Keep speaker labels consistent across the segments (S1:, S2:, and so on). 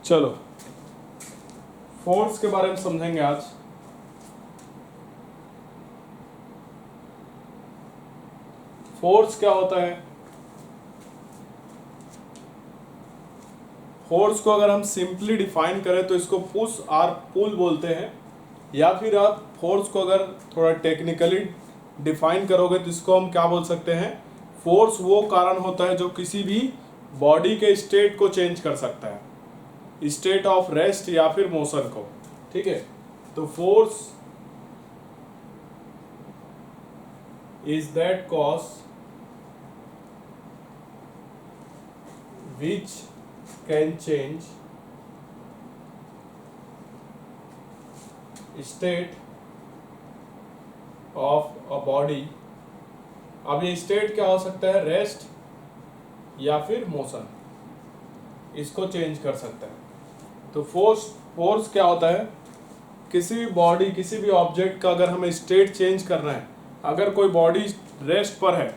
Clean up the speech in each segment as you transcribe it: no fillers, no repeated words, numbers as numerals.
S1: चलो फोर्स के बारे में समझेंगे आज। फोर्स क्या होता है? फोर्स को अगर हम सिंपली डिफाइन करें तो इसको पुश और पुल बोलते हैं, या फिर आप फोर्स को अगर थोड़ा टेक्निकली डिफाइन करोगे तो इसको हम क्या बोल सकते हैं? फोर्स वो कारण होता है जो किसी भी बॉडी के स्टेट को चेंज कर सकता है, स्टेट ऑफ रेस्ट या फिर मोशन को। ठीक है, तो force is that cause which can change state of a body. अब ये स्टेट क्या हो सकता है? रेस्ट या फिर मोशन, इसको चेंज कर सकता है। तो फोर्स क्या होता है? किसी भी बॉडी, किसी भी ऑब्जेक्ट का अगर हमें स्टेट चेंज करना है, अगर कोई बॉडी रेस्ट पर है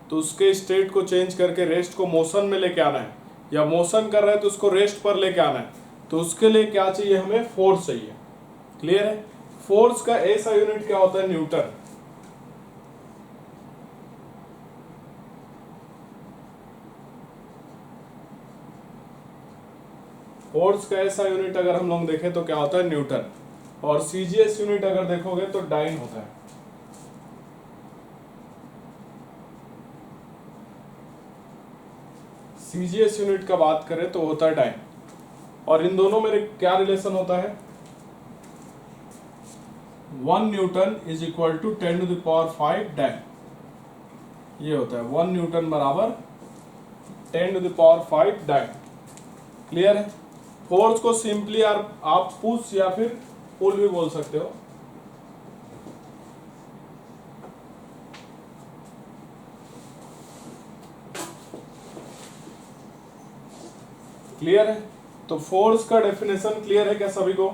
S1: तो उसके स्टेट को चेंज करके रेस्ट को मोशन में लेके आना है, या मोशन कर रहा है तो उसको रेस्ट पर लेके आना है, तो उसके लिए क्या चाहिए? हमें फोर्स चाहिए। क्लियर है? फोर्स का ऐसा यूनिट क्या होता है? न्यूटन। फोर्स का ऐसा यूनिट अगर हम लोग देखें तो क्या होता है? न्यूटन। और सीजीएस यूनिट अगर देखोगे तो डाइन होता है। सीजीएस यूनिट का बात करें तो होता है डाइन। और इन दोनों में क्या रिलेशन होता है? 1 newton is equal to 10⁵ dyne. ये होता है 1 न्यूटन बराबर 10⁵ डाइन। क्लियर है? फोर्स को सिंपली आप पुश या फिर पुल भी बोल सकते हो। क्लियर है? तो फोर्स का डेफिनेशन क्लियर है क्या सभी को?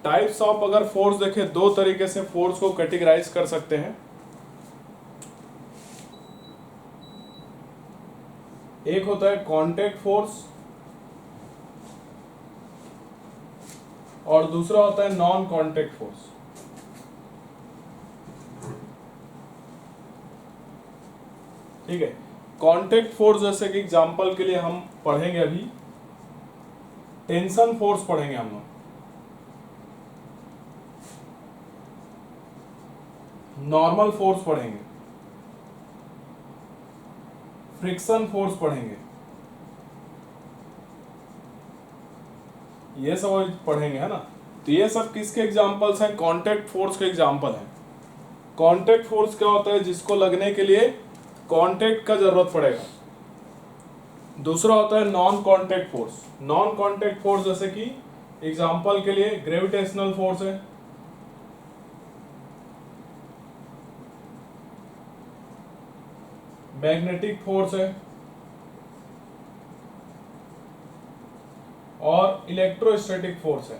S1: टाइप्स ऑफ अगर फोर्स देखें, दो तरीके से फोर्स को कैटेगराइज कर सकते हैं। एक होता है कांटेक्ट फोर्स और दूसरा होता है नॉन कांटेक्ट फोर्स। ठीक है, कांटेक्ट फोर्स जैसे कि एग्जांपल के लिए हम पढ़ेंगे अभी टेंशन फोर्स पढ़ेंगे हम लोग, नॉर्मल फोर्स पढ़ेंगे, फ्रिक्शन फोर्स पढ़ेंगे, ये सब पढ़ेंगे, है ना। तो ये सब किसके एग्जांपल्स हैं? कांटेक्ट फोर्स के एग्जांपल हैं। कांटेक्ट फोर्स क्या होता है? जिसको लगने के लिए कांटेक्ट का जरूरत पड़ेगा। दूसरा होता है non contact force. Non contact force जैसे कि एग्जांपल के लिए ग्रेविटेशनल फोर्स है, मैग्नेटिक फोर्स है और इलेक्ट्रोस्टैटिक फोर्स है।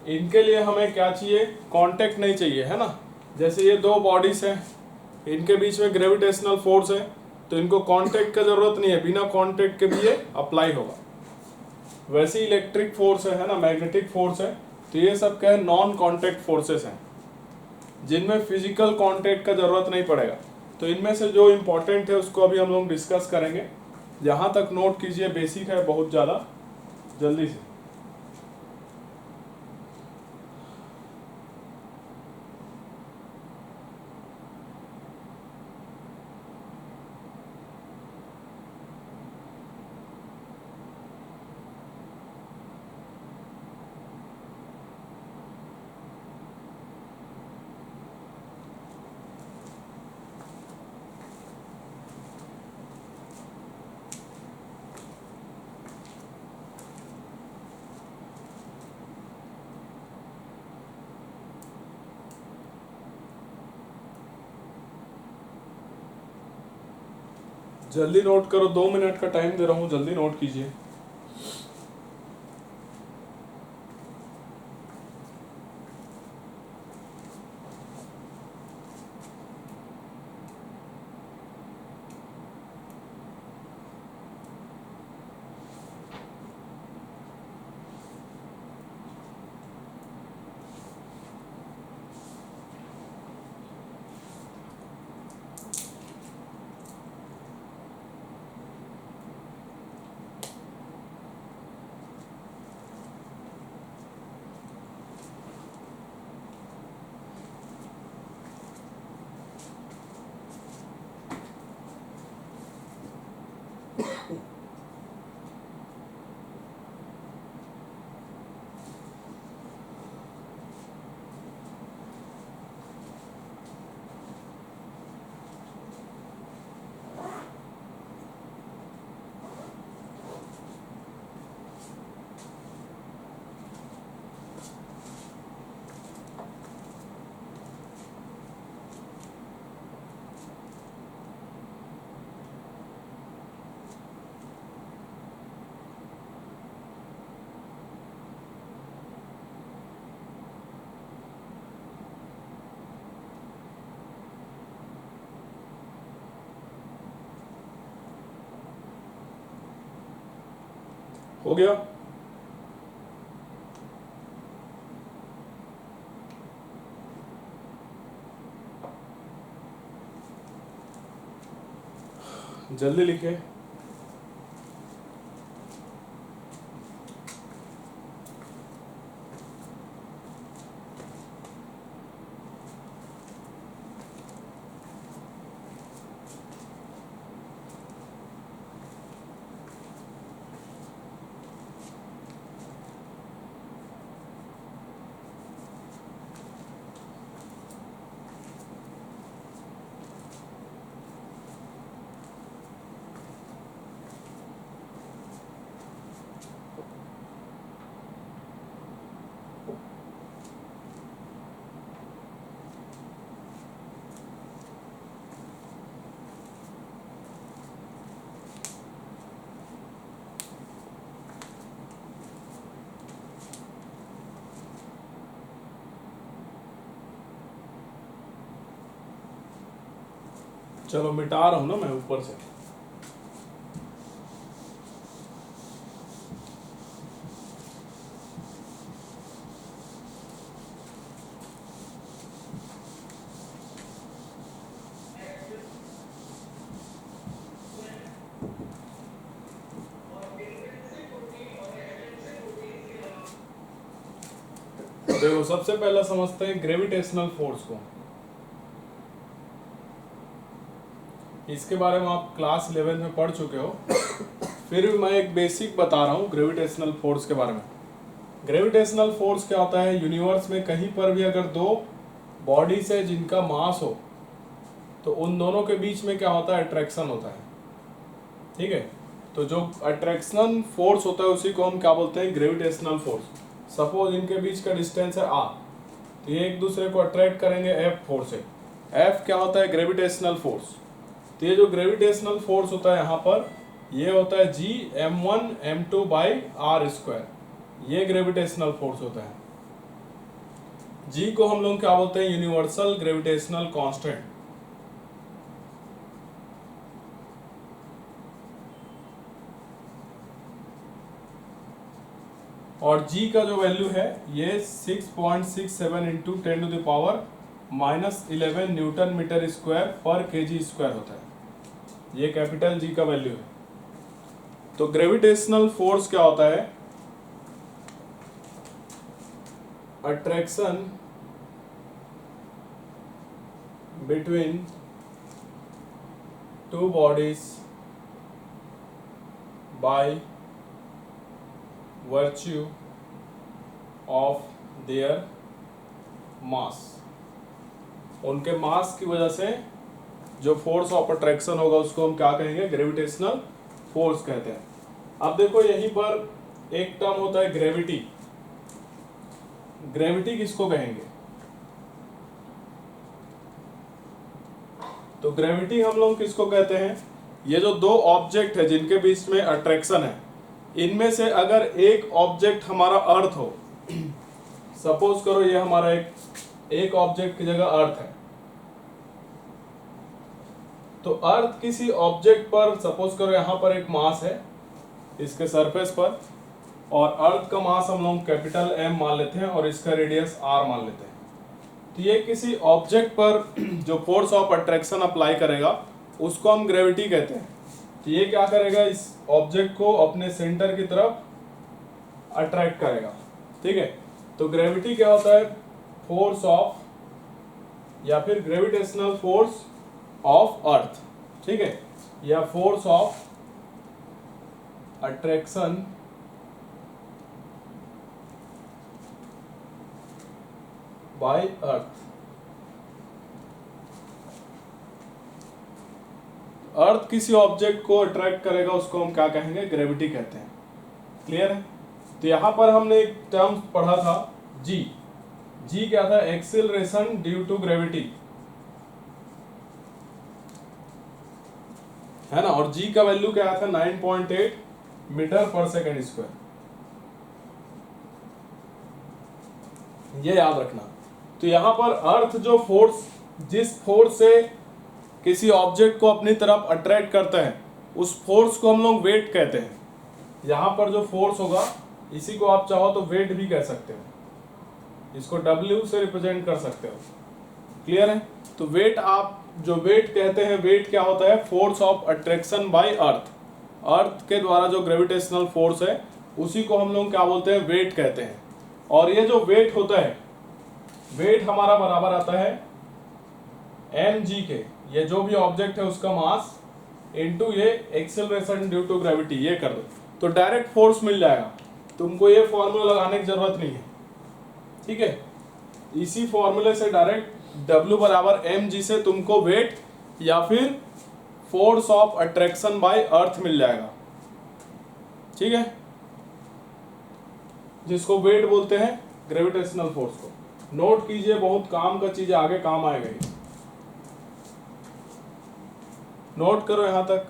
S1: इनके लिए हमें क्या चाहिए? कांटेक्ट नहीं चाहिए, है ना। जैसे ये दो बॉडीज हैं, इनके बीच में ग्रेविटेशनल फोर्स है, तो इनको कांटेक्ट का जरूरत नहीं है, बिना कांटेक्ट के भी ये अप्लाई होगा। वैसे इलेक्ट्रिक फोर्स है ना, मैग्नेटिक फोर्स है, तो ये सब क्या है? नॉन कांटेक्ट फोर्सेस हैं, जिनमें फिजिकल कांटेक्ट का जरूरत नहीं पड़ेगा। तो इनमें से जो इम्पोर्टेंट है उसको अभी हम लोग डिस्कस करेंगे। जहाँ तक नोट कीजिए, बेसिक है बहुत ज़्यादा, जल्दी से। जल्दी नोट करो, 2 मिनट का टाइम दे रहा हूँ, जल्दी नोट कीजिए। हो गया। जल्दी लिखे। चलो मिटा रहा हूं ना मैं ऊपर से। देखो सबसे पहला समझते हैं ग्रेविटेशनल फोर्स को। इसके बारे में आप क्लास 11 में पढ़ चुके हो, फिर भी मैं एक बेसिक बता रहा हूँ ग्रेविटेशनल फोर्स के बारे में। ग्रेविटेशनल फोर्स क्या होता है, यूनिवर्स में कहीं पर भी अगर दो बॉडीज है जिनका मास हो तो उन दोनों के बीच में क्या होता है, अट्रैक्शन होता है। ठीक है, तो जो अट्रैक्शन फोर्स होता है उसी को हम क्या बोलते हैं, ग्रेविटेशनल फोर्स। सपोज इनके बीच का डिस्टेंस है r, तो ये एक दूसरे को अट्रैक्ट करेंगे F फोर्स से। F क्या होता है, ग्रेविटेशनल फोर्स। तो ये जो ग्रेविटेशनल फोर्स होता है यहाँ पर, ये होता है G m1 m2 by r square, ये ग्रेविटेशनल फोर्स होता है। G को हम लोग क्या बोलते हैं, यूनिवर्सल ग्रेविटेशनल कांस्टेंट। और G का जो वैल्यू है ये 6.67 into 10 to the power -11 newton metre square पर केजी स्क्वायर होता है। ये कैपिटल G का वैल्यू है। तो ग्रेविटेशनल फोर्स क्या होता है, attraction between two bodies by virtue of their mass. उनके मास की वजह से जो फोर्स ऑफ अट्रैक्शन होगा उसको हम क्या कहेंगे, ग्रेविटेशनल फोर्स कहते हैं। अब देखो यहीं पर एक टर्म होता है ग्रेविटी। ग्रेविटी किसको कहेंगे, तो ग्रेविटी हम लोग किसको कहते हैं, ये जो दो ऑब्जेक्ट है जिनके बीच में अट्रैक्शन है, इनमें से अगर एक ऑब्जेक्ट हमारा अर्थ हो, सपोज करो ये हमारा एक ऑब्जेक्ट की जगह अर्थ है, तो अर्थ किसी ऑब्जेक्ट पर, सपोज करो यहां पर एक मास है इसके सरफेस पर, और अर्थ का मास हम लोग कैपिटल M मान लेते हैं और इसका रेडियस R मान लेते हैं। तो ये किसी ऑब्जेक्ट पर जो फोर्स ऑफ अट्रैक्शन अप्लाई करेगा उसको हम ग्रेविटी कहते हैं। तो ये क्या करेगा, इस ऑब्जेक्ट को अपने सेंटर की तरफ अट्रैक्ट करेगा। ठीक है, तो ग्रेविटी क्या होता है, फोर्स ऑफ या फिर ग्रेविटेशनल फोर्स ऑफ अर्थ। ठीक है, या फोर्स ऑफ अट्रैक्शन बाय अर्थ। अर्थ किसी ऑब्जेक्ट को अट्रैक्ट करेगा उसको हम क्या कहेंगे, ग्रेविटी कहते हैं। क्लियर है। तो यहां पर हमने एक टर्म पढ़ा था जी। जी क्या था, एक्सेलरेशन ड्यू टू ग्रेविटी, है ना। और जी का वैल्यू क्या था, 9.8 मीटर पर सेकेंड स्क्वायर। ये याद रखना। तो यहां पर अर्थ जो फोर्स, जिस फोर्स से किसी ऑब्जेक्ट को अपनी तरफ अट्रैक्ट करता है, उस फोर्स को हम लोग वेट कहते हैं। यहाँ पर जो फोर्स होगा इसी को आप चाहो तो वेट भी कह सकते हो, इसको W से रिप्रेजेंट कर सकते हो। क्लियर है? तो वेट, आप जो वेट कहते हैं, वेट क्या होता है? फोर्स ऑफ अट्रैक्शन बाय अर्थ। अर्थ के द्वारा जो ग्रेविटेशनल फोर्स है उसी को हम लोग क्या बोलते हैं? वेट कहते हैं। और ये जो वेट होता है, वेट हमारा बराबर आता है mg के, ये जो भी ऑब्जेक्ट है उसका मास इनटू ये एक्सेलरेशन ड्यू टू ग्रेविटी। ये कर दो तो डायरेक्ट फोर्स मिल जाएगा, तुमको ये फॉर्मूला लगाने की जरूरत नहीं है। ठीक है, इसी फॉर्मूले से डायरेक्ट W बराबर mg से तुमको वेट या फिर फोर्स ऑफ अट्रैक्शन बाय अर्थ मिल जाएगा। ठीक है, जिसको वेट बोलते हैं ग्रेविटेशनल फोर्स को। नोट कीजिए, बहुत काम का चीज है, आगे काम आएगा ये। नोट करो यहां तक।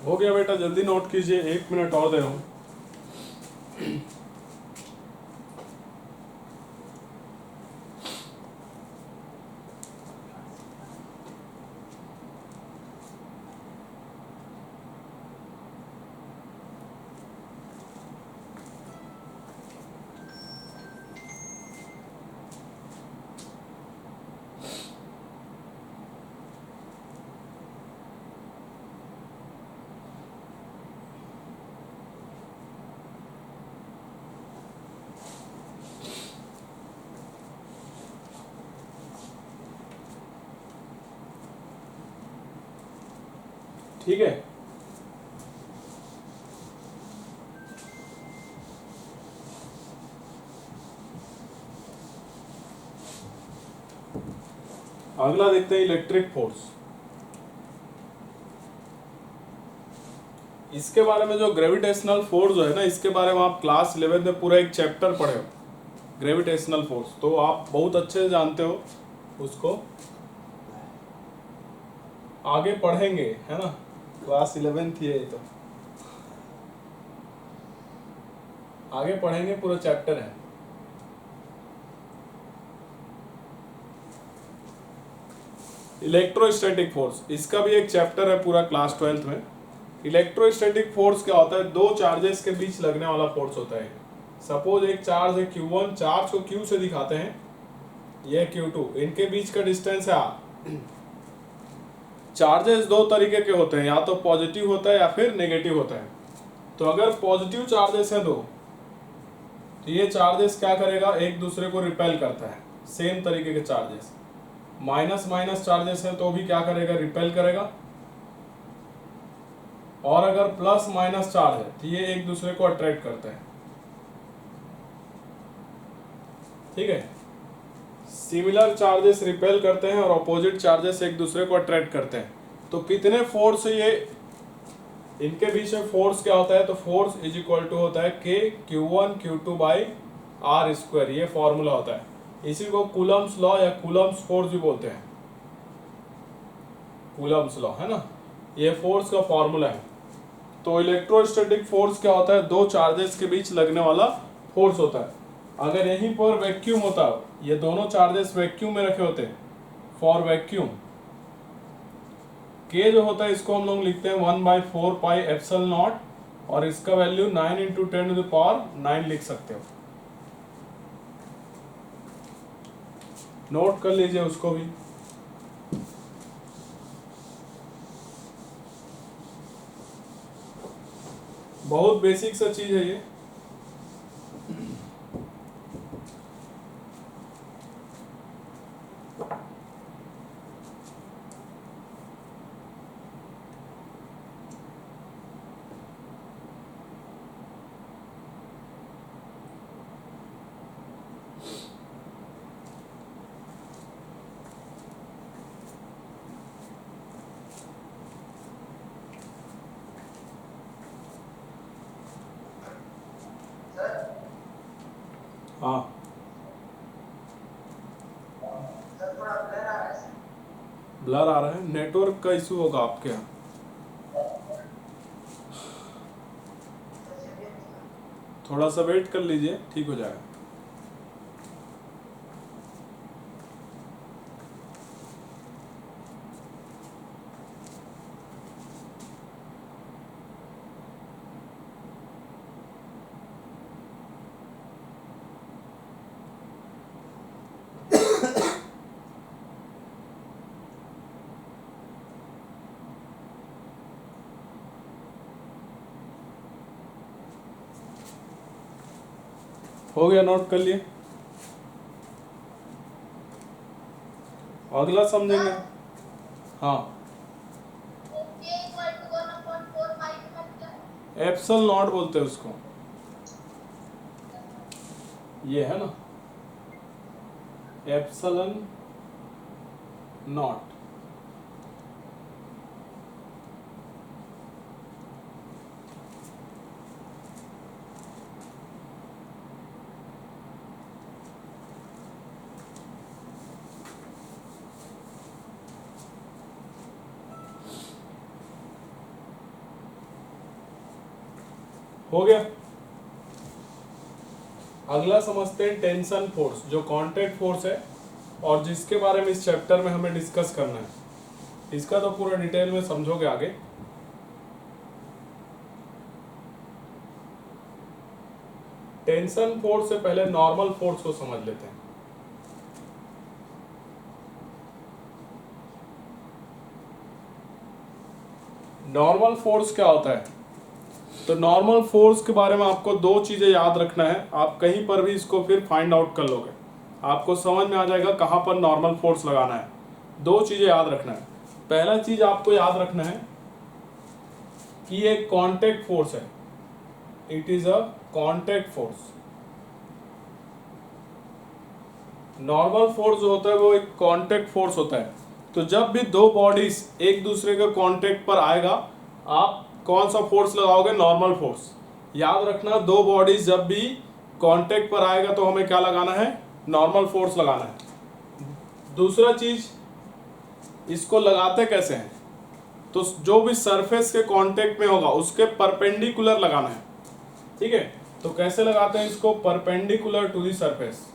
S1: हो गया बेटा, जल्दी नोट कीजिए, 1 मिनट और दे रहा हूँ। ठीक है, अगला देखते हैं इलेक्ट्रिक फोर्स। इसके बारे में जो ग्रेविटेशनल फोर्स जो है ना, इसके बारे में आप क्लास 11 में पूरा एक चैप्टर पढ़े हो, ग्रेविटेशनल फोर्स, तो आप बहुत अच्छे से जानते हो उसको। आगे पढ़ेंगे, है ना, क्लास 11 थी ये, तो आगे पढ़ेंगे, पूरा चैप्टर है। इलेक्ट्रोस्टैटिक फोर्स, इसका भी एक चैप्टर है पूरा क्लास 12 में। इलेक्ट्रोस्टैटिक फोर्स क्या होता है? दो चार्जेस के बीच लगने वाला फोर्स होता है। सपोज एक चार्ज है Q1, चार्ज को Q से दिखाते हैं, यह Q2, इनके बीच का डिस्टेंस है R। चार्जेस दो तरीके के होते हैं, या तो पॉजिटिव होता है या फिर नेगेटिव होता है। तो अगर पॉजिटिव चार्जेस हैं दो, तो ये चार्जेस क्या करेगा? एक दूसरे को रिपेल करता है, सेम तरीके के चार्जेस। माइनस माइनस चार्जेस हैं तो भी क्या करेगा? रिपेल करेगा। और अगर प्लस माइनस चार्ज है तो ये एक दूसरे को अट्रैक्ट करते हैं, ठीक है। सिमिलर चार्जेस रिपेल करते हैं और अपोजिट चार्जेस एक दूसरे को अट्रैक्ट करते हैं। तो कितने फोर्स ये इनके बीच में फोर्स क्या होता है, तो फोर्स इज इक्वल टू होता है K Q1 Q2 by R square, ये फॉर्मूला होता है। इसी को कूलम्स लॉ या कूलम्स फोर्स भी बोलते हैं, कूलम्स लॉ, है ना, ये फोर्स का फॉर्मूला है। तो इलेक्ट्रोस्टैटिक फोर्स क्या होता है, दो चार्जेस के बीच लगने वाला फोर्स होता है। अगर यहीं पर वैक्यूम होता, ये दोनों चार्जेस वैक्यूम में रखे होते, फॉर वैक्यूम, K जो होता है इसको हम लोग लिखते हैं 1/4 पाई एप्सिलॉन नॉट, और इसका वैल्यू 9 × 10⁹ लिख सकते हो, नोट कर लीजिए उसको भी। बहुत बेसिक सा चीज है ये। हाँ ब्लर आ रहा है, नेटवर्क का इशू होगा आपके यहाँ, थोड़ा सा वेट कर लीजिए, ठीक हो जाएगा। हो गया, नोट कर लिए, अगला समझेंगे। हाँ, एप्सिलॉन नॉट बोलते हैं उसको, ये है ना एप्सिलॉन नॉट। हो गया। अगला समझते हैं टेंशन फोर्स, जो कांटेक्ट फोर्स है और जिसके बारे में इस चैप्टर में हमें डिस्कस करना है। इसका तो पूरा डिटेल में समझोगे आगे। टेंशन फोर्स से पहले नॉर्मल फोर्स को समझ लेते हैं। नॉर्मल फोर्स क्या होता है, तो नॉर्मल फोर्स के बारे में आपको दो चीजें याद रखना है। आप कहीं पर भी इसको फिर फाइंड आउट कर लोगे, आपको समझ में आ जाएगा कहाँ पर नॉर्मल फोर्स लगाना है। दो चीजें याद रखना है। पहला चीज आपको याद रखना है कि ये कांटेक्ट फोर्स है, it is a contact force. Normal force जो होता है वो एक कांटेक्ट फोर्स होता है। तो जब भी दो बॉडीज एक दूसरे के कांटेक्ट पर आएगा, आप कौन सा फोर्स लगाओगे, नॉर्मल फोर्स। याद रखना, दो बॉडीज जब भी कांटेक्ट पर आएगा तो हमें क्या लगाना है, नॉर्मल फोर्स लगाना है। दूसरा चीज, इसको लगाते कैसे हैं, तो जो भी सरफेस के कांटेक्ट में होगा उसके परपेंडिकुलर लगाना है, ठीक है। तो कैसे लगाते हैं इसको, परपेंडिकुलर टू दी सरफेस।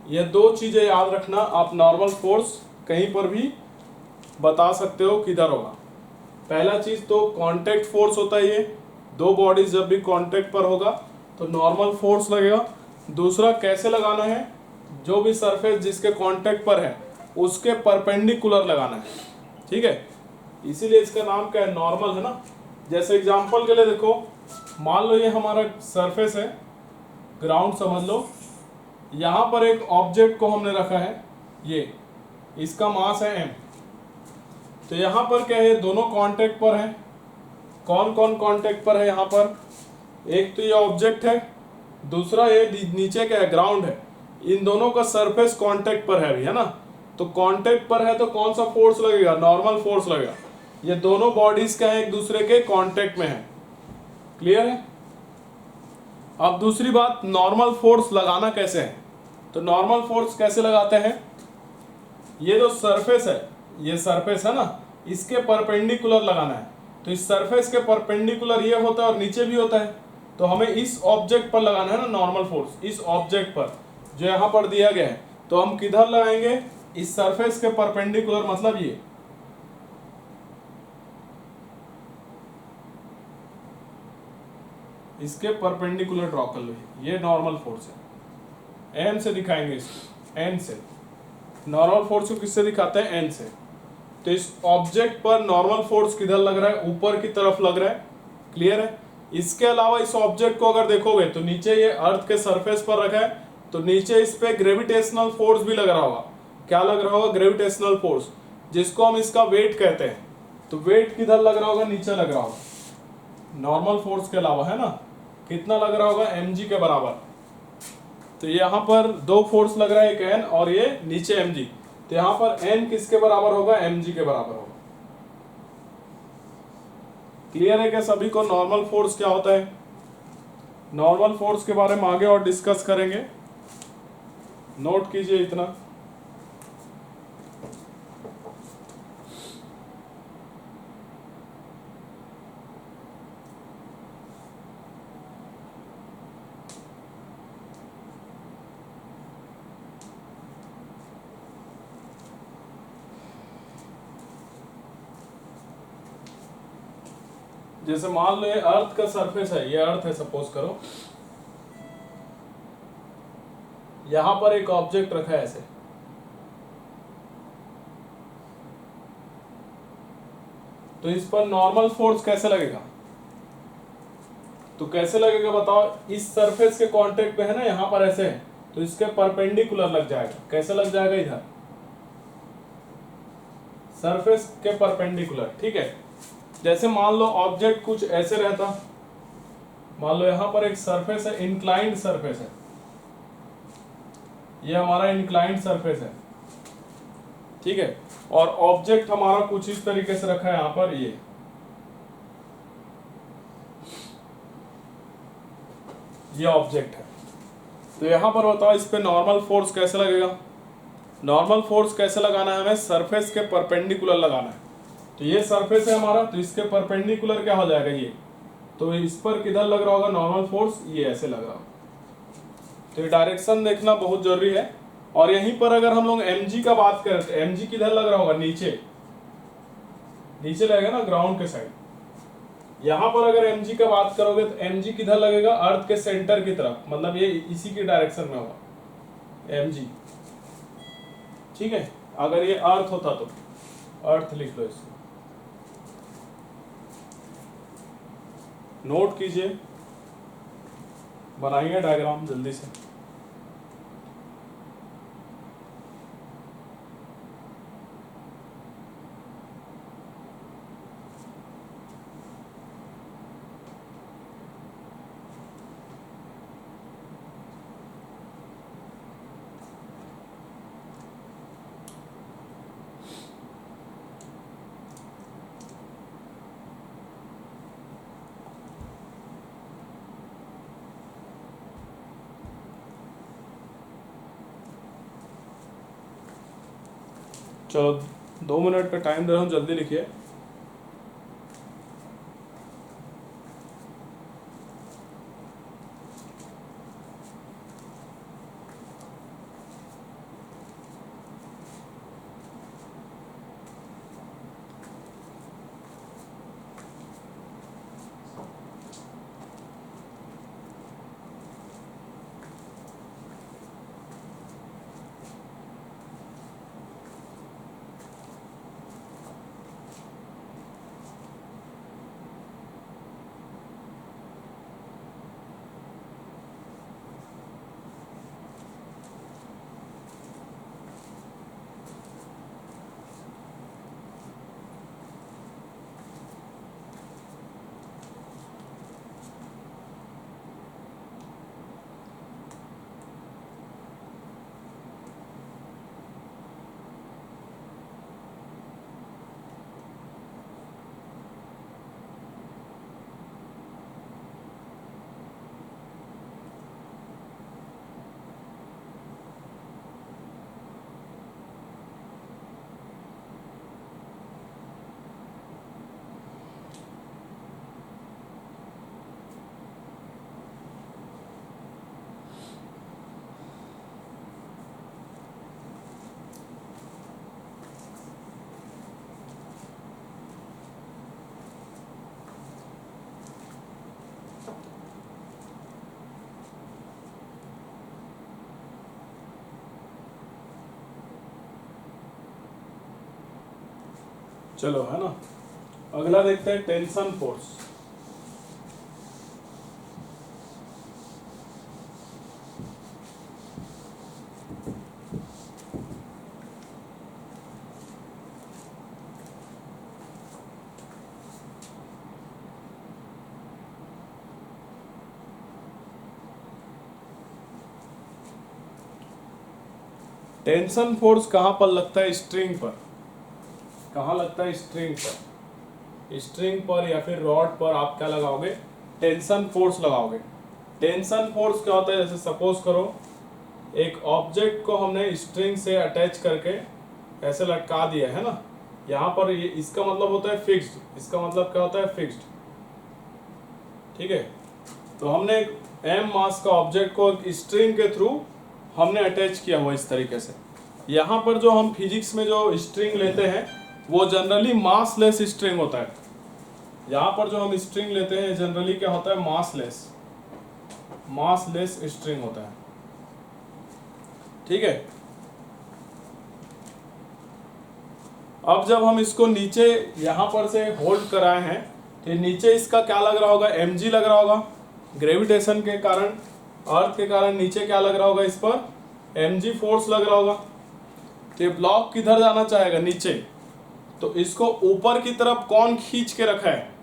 S1: ये दो चीजें याद रखना। आप नॉर्मल फोर्स कहीं पर भी बता सकते हो किधर होगा। पहला चीज तो कांटेक्ट फोर्स होता है, ये दो बॉडीज जब भी कांटेक्ट पर होगा तो नॉर्मल फोर्स लगेगा। दूसरा कैसे लगाना है, जो भी सरफेस जिसके कांटेक्ट पर है उसके परपेंडिकुलर लगाना है, ठीक है। इसीलिए इसका नाम क्या है, नॉर्मल है ना। जैसे एग्जांपल के लिए देखो, मान लो ये हमारा सरफेस है, ग्राउंड समझ लो। यहाँ पर एक ऑब्जेक्ट को हमने रखा है, ये इसका मास है m। तो यहाँ पर क्या है, दोनों कांटेक्ट पर हैं। कौन कौन कांटेक्ट पर है यहाँ पर? एक तो ये ऑब्जेक्ट है, दूसरा ये नीचे क्या है, ग्राउंड है। इन दोनों का सरफेस कांटेक्ट पर है अभी, है ना। तो कांटेक्ट पर है तो कौन सा फोर्स लगेगा? नॉर्मल फोर्स लगेगा। ये दोनों बॉडीज क्या है, एक दूसरे के कांटेक्ट में है। क्लियर है? अब दूसरी बात, नॉर्मल फोर्स लगाना कैसे है? तो नॉर्मल फोर्स कैसे लगाते हैं? ये जो सरफेस है, ये सरफेस है ना, इसके परपेंडिकुलर लगाना है। तो इस सरफेस के परपेंडिकुलर ये होता है और नीचे भी होता है। तो हमें इस ऑब्जेक्ट पर लगाना है ना नॉर्मल फोर्स, इस ऑब्जेक्ट पर जो यहाँ पर दिया गया है। तो हम किधर लगाएंगे? इस सरफेस के परपेंडिकुलर, मतलब ये। इसके परपेंडिकुलर ड्रॉ कर लो, ये नॉर्मल फोर्स है। एन से दिखाएंगे इसको, एन से। नॉर्मल फोर्स को किससे दिखाते हैं? एन से। तो इस ऑब्जेक्ट पर नॉर्मल फोर्स किधर लग रहा है? ऊपर की तरफ लग रहा है। क्लियर है? इसके अलावा इस ऑब्जेक्ट को अगर देखोगे तो नीचे ये अर्थ के सरफेस पर रखा है, तो नीचे इस पे ग्रेविटेशनल फोर्स भी लग रहा होगा। क्या लग रहा होगा? ग्रेविटेशनल फोर्स, जिसको हम इसका वेट कहते हैं। तो वेट किधर लग रहा होगा? नीचे लग रहा होगा। नॉर्मल फोर्स के अलावा, है ना। कितना लग रहा होगा? mg के बराबर। तो यहाँ पर दो फोर्स लग रहा है, एक n और ये नीचे mg। तो यहाँ पर n किसके बराबर होगा? mg के बराबर होगा। क्लियर है क्या सभी को? नॉर्मल फोर्स क्या होता है? नॉर्मल फोर्स के बारे में आगे और डिस्कस करेंगे, नोट कीजिए इतना। जैसे मान लो ये अर्थ का सरफेस है, ये अर्थ है सपोज करो। यहां पर एक ऑब्जेक्ट रखा है ऐसे, तो इस पर नॉर्मल फोर्स कैसे लगेगा? तो कैसे लगेगा बताओ? इस सरफेस के कांटेक्ट पे है ना, यहां पर ऐसे है, तो इसके परपेंडिकुलर लग जाएगा। कैसे लग जाएगा? इधर सरफेस के परपेंडिकुलर। ठीक है। जैसे मान लो ऑब्जेक्ट कुछ ऐसे रहता, मान लो यहां पर एक सरफेस है, इंक्लाइंड सरफेस है, ये हमारा इंक्लाइंड सरफेस है। ठीक है। और ऑब्जेक्ट हमारा कुछ इस तरीके से रखा है यहां पर, ये ऑब्जेक्ट है। तो यहां पर बताओ इस पे नॉर्मल फोर्स कैसे लगेगा? नॉर्मल फोर्स कैसे लगाना है हमें? सरफेस के परपेंडिकुलर लगाना है। तो ये सरफेस है हमारा, तो इसके परपेंडिकुलर क्या हो जाएगा? ये। तो इस पर किधर लग रहा होगा नॉर्मल फोर्स? ये ऐसे लग रहा होगा। तो ये डायरेक्शन देखना बहुत जरूरी है। और यहीं पर अगर हम लोग mg का बात करें तो mg किधर लग रहा होगा? नीचे, नीचे लगेगा ना, ग्राउंड के साइड। यहां पर अगर mg का बात करोगे तो mg किधर लगेगा? अर्थ के सेंटर की तरफ, मतलब ये इसी की डायरेक्शन में होगा mg। ठीक है। अगर ये अर्थ होता तो अर्थ लिख लो इसको, नोट कीजिए, बनाइए डायग्राम जल्दी से। चलो 2 मिनट का टाइम दे रहा हूँ, जल्दी लिखिए। चलो है ना, अगला देखते हैं टेंशन फोर्स। टेंशन फोर्स कहाँ पर लगता है? स्ट्रिंग पर। कहाँ लगता है? स्ट्रिंग पर। स्ट्रिंग पर या फिर रॉड पर आप क्या लगाओगे? टेंशन फोर्स लगाओगे। टेंशन फोर्स क्या होता है? जैसे सपोज करो एक ऑब्जेक्ट को हमने स्ट्रिंग से अटैच करके ऐसे लटका दिया है ना, यहाँ पर ये इसका मतलब होता है फिक्स्ड। इसका मतलब क्या होता है? फिक्स्ड। ठीक है, तो हमने एक m मास का ऑब्जेक्ट को स्ट्रिंग के थ्रू हमने अटैच किया हुआ इस तरीके से। यहाँ पर जो हम फिजिक्स में जो स्ट्रिंग लेते हैं वो जनरली मासलेस स्ट्रिंग होता है। यहाँ पर जो हम स्ट्रिंग लेते हैं जनरली क्या होता है? मासलेस स्ट्रिंग होता है। ठीक है, अब जब हम इसको नीचे यहाँ पर से होल्ड कराए हैं तो नीचे इसका क्या लग रहा होगा? mg लग रहा होगा। ग्रेविटेशन के कारण, अर्थ के कारण नीचे क्या लग रहा होगा? इस पर mg फोर्स लग रहा होगा। तो ये ब्लॉक किधर जाना चाहेगा? नीचे। तो इसको ऊपर की तरफ कौन खींच के रखा है?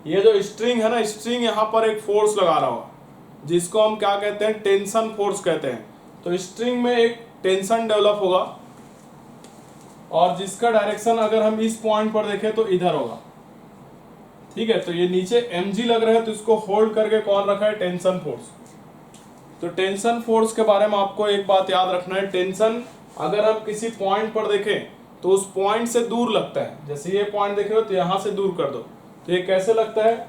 S1: ये जो स्ट्रिंग है ना, स्ट्रिंग यहाँ पर एक फोर्स लगा रहा होगा जिसको हम क्या कहते हैं? टेंशन फोर्स कहते हैं। तो स्ट्रिंग में एक टेंशन डेवलप होगा और जिसका डायरेक्शन अगर हम इस पॉइंट पर देखें तो इधर होगा। ठीक है, तो ये नीचे mg लग रहा है तो इसको होल्ड करके कौन रखा है? Tension force. तो टेंशन फोर्स के बारे में आपको एक बात याद रखना है, टेंशन अगर हम किसी पॉइंट पर देखें तो उस पॉइंट से दूर लगता है। जैसे ये पॉइंट देख रहे हो तो यहां से दूर कर दो तो ये कैसे लगता है?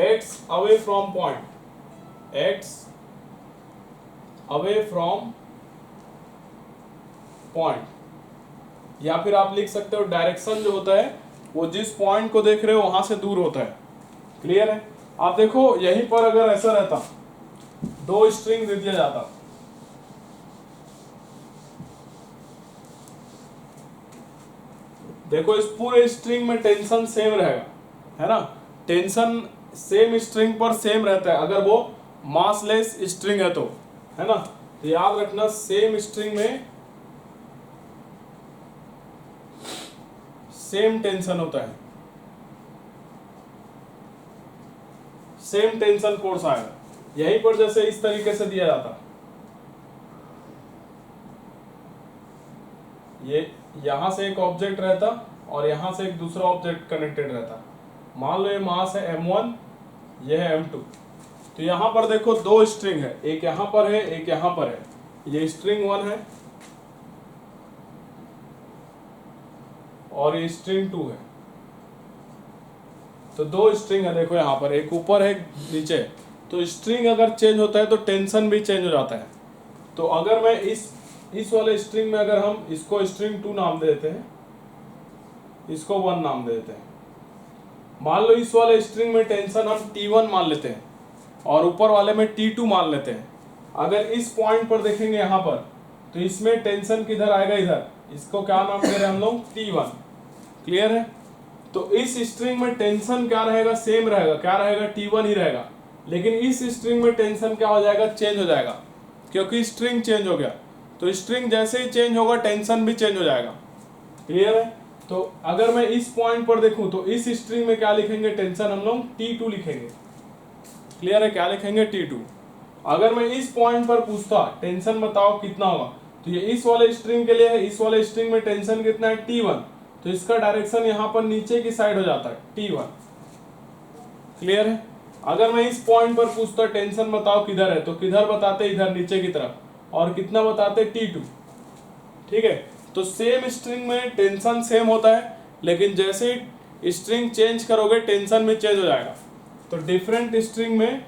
S1: x away from point, x away from point. या फिर आप लिख सकते हो डायरेक्शन जो होता है वो जिस पॉइंट को देख रहे हो वहां से दूर होता है। क्लियर है? आप देखो यहीं पर अगर ऐसा रहता, दो स्ट्रिंग दे दिया जाता, देखो इस पूरे स्ट्रिंग में टेंशन सेम रहेगा, है ना? टेंशन सेम स्ट्रिंग पर सेम रहता है अगर वो मासलेस स्ट्रिंग है तो, है ना? तो याद रखना सेम स्ट्रिंग में सेम टेंशन होता है, सेम टेंशन फोर्स आएगा। यहीं पर जैसे इस तरीके से दिया जाता, ये यहां से एक ऑब्जेक्ट रहता और यहां से एक दूसरा ऑब्जेक्ट कनेक्टेड रहता। मान लो ये मास है m1, ये है m2। तो यहां पर देखो दो स्ट्रिंग है, एक यहां पर है एक यहां पर है। ये स्ट्रिंग 1 है और ये स्ट्रिंग 2 है। तो दो स्ट्रिंग है, देखो यहाँ पर एक ऊपर है नीचे। तो स्ट्रिंग अगर चेंज होता है तो टेंशन भी चेंज हो जाता है। तो अगर मैं इस वाले स्ट्रिंग में अगर हम इसको स्ट्रिंग 2 नाम दे देते हैं, इसको 1 नाम दे देते हैं। मान लो इस वाले स्ट्रिंग में टेंशन हम T1 मान लेते हैं और ऊपर वाले में T2 मान लेते हैं। अगर इस पॉइंट पर देखेंगे यहाँ पर तो इसमें टेंशन किधर आएगा? इधर। इसको क्या नाम दे रहे हैं हम लोग? T1। क्लियर है? तो इस स्ट्रिंग में टेंशन क्या रहेगा? सेम रहेगा। क्या रहेगा? T1 ही रहेगा। लेकिन इस स्ट्रिंग में टेंशन क्या हो जाएगा? चेंज हो जाएगा, क्योंकि स्ट्रिंग चेंज हो गया। तो स्ट्रिंग जैसे ही चेंज होगा टेंशन भी चेंज हो जाएगा। क्लियर है? तो अगर मैं इस पॉइंट पर देखूं तो इस स्ट्रिंग में क्या लिखेंगे? टेंशन हम लोग T2 लिखेंगे। क्लियर है? क्या लिखेंगे? T2। अगर मैं इस पॉइंट पर पूछता टेंशन बताओ कितना होगा, तो ये इस वाले स्ट्रिंग के लिए है। इस वाले स्ट्रिंग में टेंशन कितना है? T1। तो इसका डायरेक्शन यहाँ पर नीचे की साइड हो जाता है, T1। क्लियर है? अगर मैं इस पॉइंट पर पूछता टेंशन बताओ किधर है, तो किधर बताते? इधर नीचे की तरफ। और कितना बताते? T2। ठीक है? तो सेम स्ट्रिंग में टेंशन सेम होता है, लेकिन जैसे ही स्ट्रिंग चेंज करोगे टेंशन भी चेंज हो जाएगा। तो डिफरेंट स्ट्रिंग में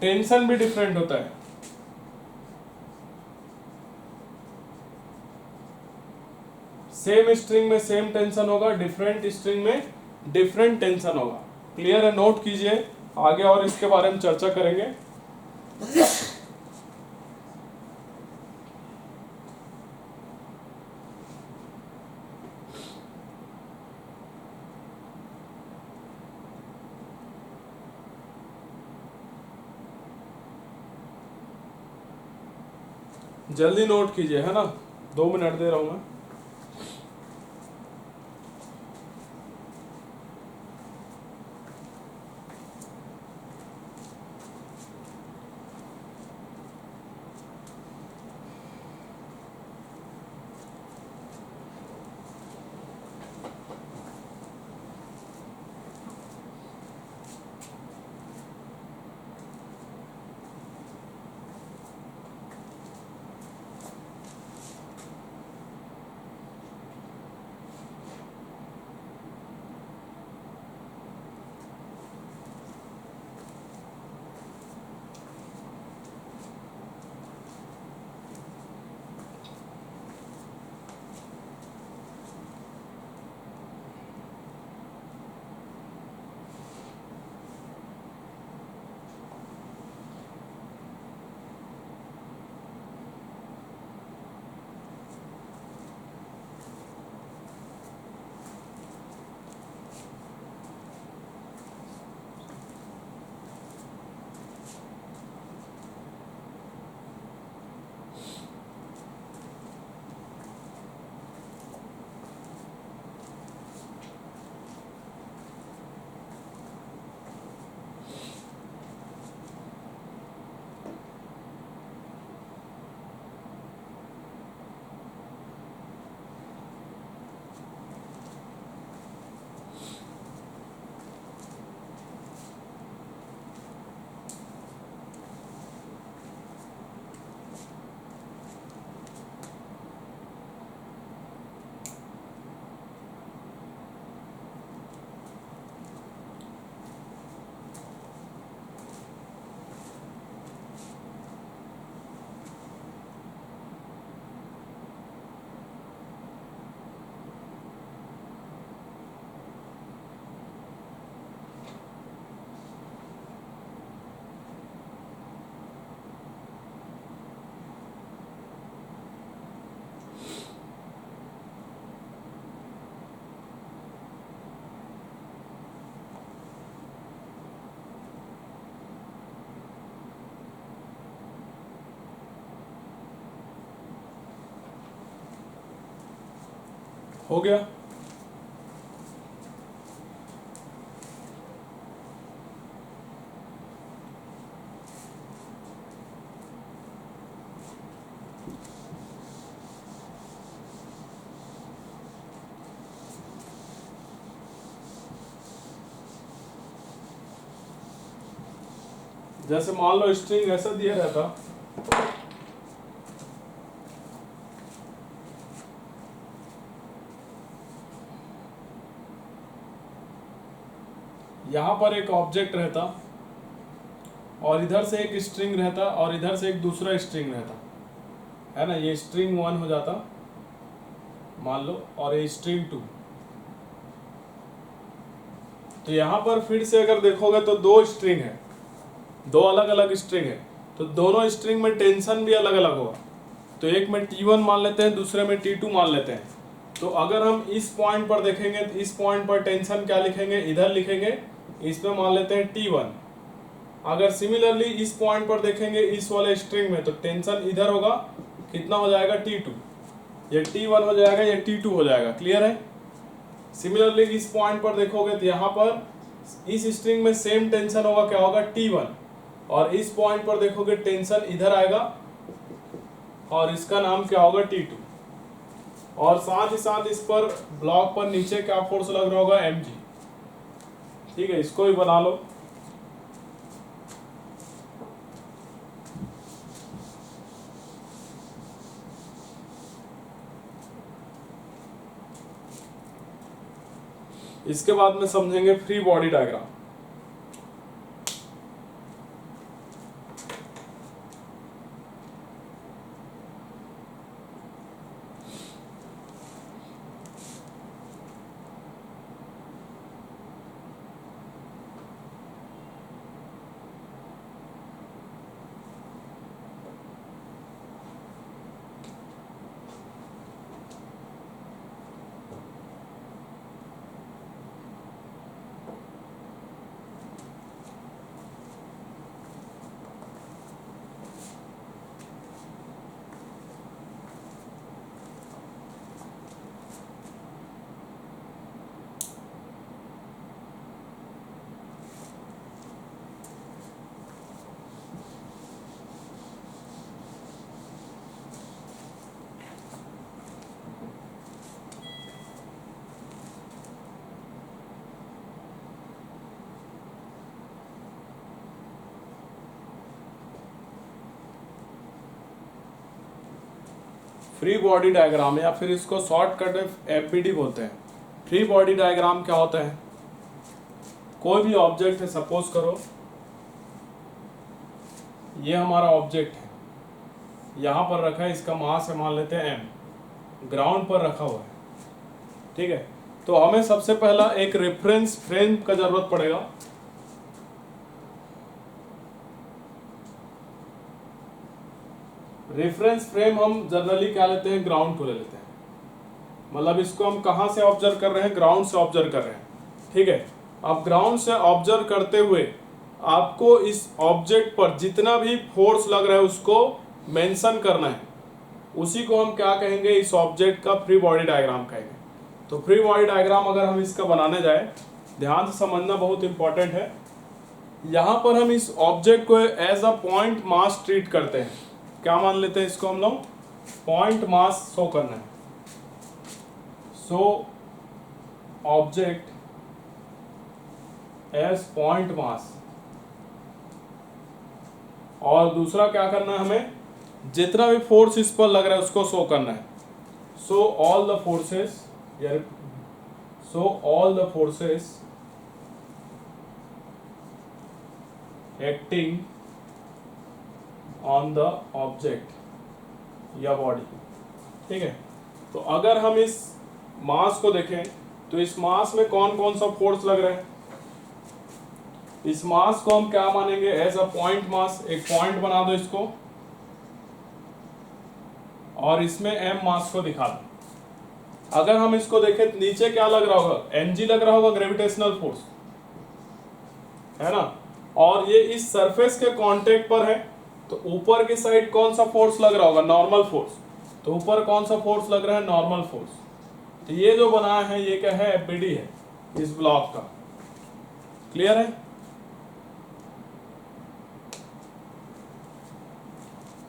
S1: टेंशन भी डिफरेंट होता है। सेम स्ट्रिंग में सेम टेंशन होगा, डिफरेंट स्ट्रिंग में डिफरेंट टेंशन होगा। क्लियर है? नोट कीजिए, आगे और इसके बारे में चर्चा करेंगे। जल्दी नोट कीजिए, है ना, 2 मिनट दे रहा हूँ मैं। हो गया। जैसे मान लो स्ट्रिंग ऐसा दिया रहता, यहाँ पर एक ऑब्जेक्ट रहता और इधर से एक स्ट्रिंग रहता और इधर से एक दूसरा स्ट्रिंग रहता, है ना, ये स्ट्रिंग 1 हो जाता मान लो, और ये स्ट्रिंग 2। तो यहाँ पर फिर से अगर देखोगे तो 2 स्ट्रिंग है, 2 अलग अलग स्ट्रिंग है, तो दोनों स्ट्रिंग में टेंशन भी अलग अलग होगा। तो एक में T1 मान लेते हैं, दूसरे में T2 मान लेते हैं। तो अगर हम इस पॉइंट पर देखेंगे तो इस पॉइंट पर टेंशन क्या लिखेंगे, इधर लिखेंगे, इसमें मान लेते हैं T1। अगर सिमिलरली इस पॉइंट पर देखेंगे इस वाले स्ट्रिंग में, तो टेंशन इधर होगा, कितना हो जाएगा, T2। ये T1 हो जाएगा, ये T2 हो जाएगा। क्लियर है। सिमिलरली इस पॉइंट पर देखोगे तो यहाँ पर इस स्ट्रिंग में सेम टेंशन होगा, क्या होगा, T1। और इस पॉइंट पर देखोगे टेंशन इधर आएगा और इसका नाम क्या होगा, T2। और साथ ही साथ इस पर ब्लॉक पर नीचे क्या फोर्स लग रहा होगा, mg। ठीक है, इसको भी बना लो। इसके बाद में समझेंगे free body diagram. Free body diagram, या फिर इसको शॉर्टकट में एफबीडी बोलते हैं। फ्री बॉडी डायग्राम क्या होता है, कोई भी ऑब्जेक्ट है, सपोज करो ये हमारा ऑब्जेक्ट है, यहाँ पर रखा है, इसका मास है मान लेते हैं m, ग्राउंड पर रखा हुआ है, ठीक है। तो हमें सबसे पहला एक रेफरेंस फ्रेम का जरूरत पड़ेगा। रेफरेंस फ्रेम हम जनरली क्या लेते हैं, ग्राउंड को ले लेते हैं, मतलब इसको हम कहाँ से ऑब्जर्व कर रहे हैं, ग्राउंड से ऑब्जर्व कर रहे हैं, ठीक है। अब ग्राउंड से ऑब्जर्व करते हुए आपको इस ऑब्जेक्ट पर जितना भी फोर्स लग रहा है उसको मेंशन करना है, उसी को हम क्या कहेंगे, इस ऑब्जेक्ट का फ्री बॉडी डायग्राम कहेंगे। तो फ्री बॉडी डायग्राम अगर हम इसका बनाने जाए, ध्यान से समझना बहुत इंपॉर्टेंट है। यहाँ पर हम इस ऑब्जेक्ट को as a point mass treat करते हैं, क्या मान लेते हैं इसको हम लोग, पॉइंट मास शो करना है। So object as point mass, और दूसरा क्या करना है, हमें जितना भी फोर्स इस पर लग रहा है उसको शो करना है। So all the forces, so all the forces acting on the object या बॉडी, ठीक है। तो अगर हम इस मास को देखें तो इस मास में कौन कौन सा फोर्स लग रहा है, इस मास को हम क्या मानेंगे, एज अ पॉइंट मास, एक पॉइंट बना दो इसको, और इसमें m मास को दिखा दो। अगर हम इसको देखें तो नीचे क्या लग रहा होगा, mg लग रहा होगा, ग्रेविटेशनल फोर्स है ना, और ये इस सरफेस के कांटेक्ट पर है, तो ऊपर की साइड कौन सा फोर्स लग रहा होगा, नॉर्मल फोर्स। तो ऊपर कौन सा फोर्स लग रहा है, नॉर्मल फोर्स। तो ये जो बनाया है ये क्या है, एफबीडी है इस ब्लॉक का, क्लियर है।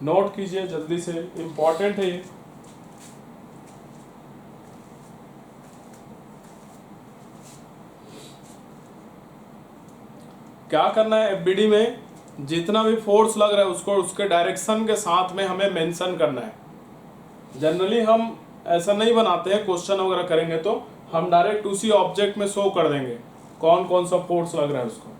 S1: नोट कीजिए जल्दी से, इंपॉर्टेंट है ये। क्या करना है, एफबीडी में जितना भी फोर्स लग रहा है उसको उसके डायरेक्शन के साथ में हमें मेंशन करना है। जनरली हम ऐसा नहीं बनाते हैं, क्वेश्चन वगैरह करेंगे तो हम डायरेक्ट उसी ऑब्जेक्ट में शो कर देंगे कौन कौन सा फोर्स लग रहा है उसको।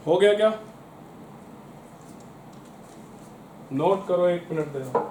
S1: हो गया क्या, नोट करो, 1 मिनट दे दो।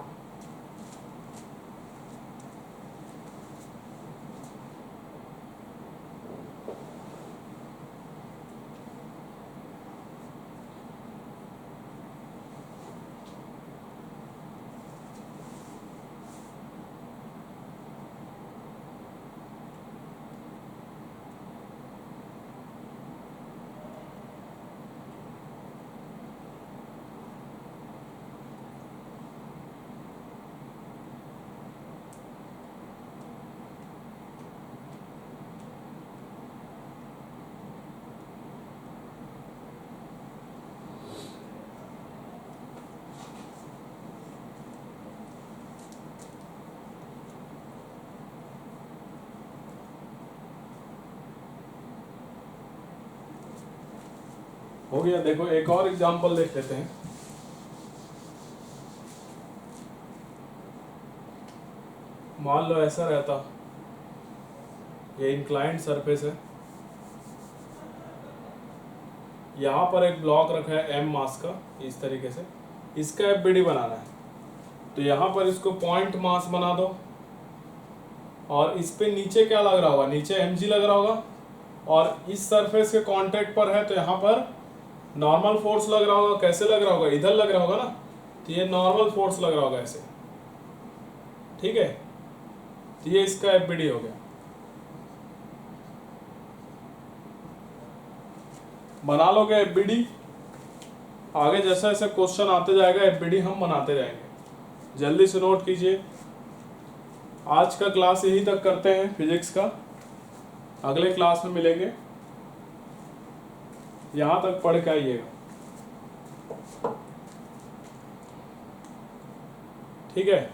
S1: हो गया, देखो एक और एग्जांपल देख लेते हैं। मान लो ऐसा रहता, ये इंक्लाइंड सरफेस है, यहाँ पर एक ब्लॉक रखा है m मास का, इस तरीके से इसका एफबीडी बनाना है। तो यहाँ पर इसको पॉइंट मास बना दो, और इस पे नीचे क्या लग रहा होगा, नीचे mg लग रहा होगा, और इस सरफेस के कांटेक्ट पर है तो यहाँ पर नॉर्मल फोर्स लग रहा होगा। कैसे लग रहा होगा, इधर लग रहा होगा ना, तो ये नॉर्मल फोर्स लग रहा होगा ऐसे, ठीक है। तो ये इसका एफबीडी हो गया। बना लोगे एफबीडी, आगे जैसा जैसा क्वेश्चन आते जाएगा एफबीडी हम बनाते जाएंगे। जल्दी से नोट कीजिए। आज का क्लास यहीं तक करते हैं फिजिक्स का, अगले क्लास में मिलेंगे। यहाँ तक पढ़ के आइएगा, ठीक है।